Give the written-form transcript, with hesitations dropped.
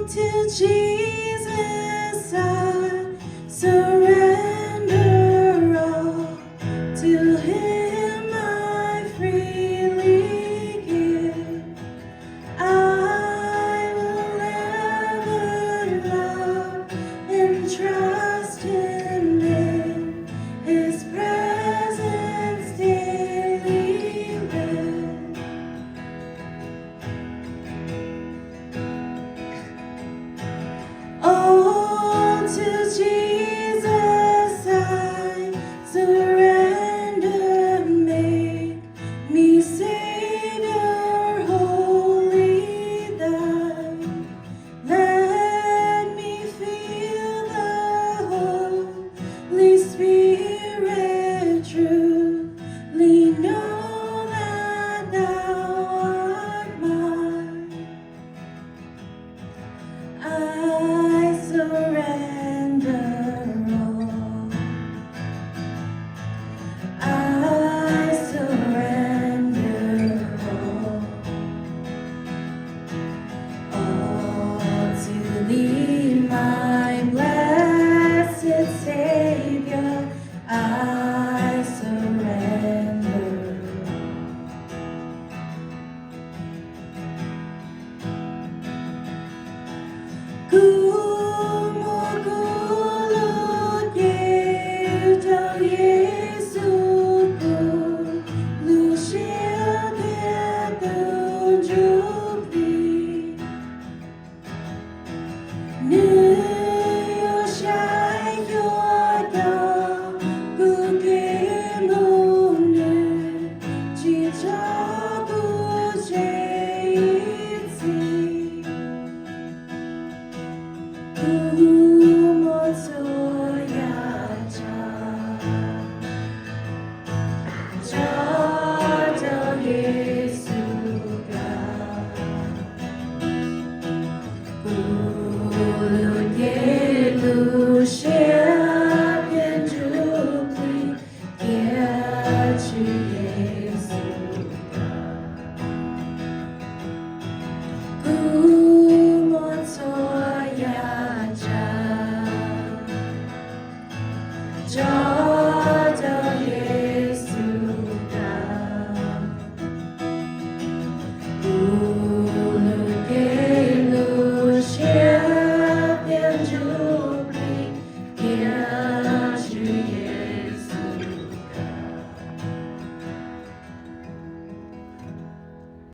To Jesus I surrender all. To Him I freely give. I will ever love and trust Him in His presence daily live. Oh, to Jesus I surrender, make me Savior wholly thine. Let me feel the Holy Spirit truly know that Thou art mine. I surrender all. I surrender all to Thee, my blessed Savior. I surrender. Kumukulot Yetal Yesu Lucia Ketunjupi Nuyoshay Yoda Kukemunu Chicha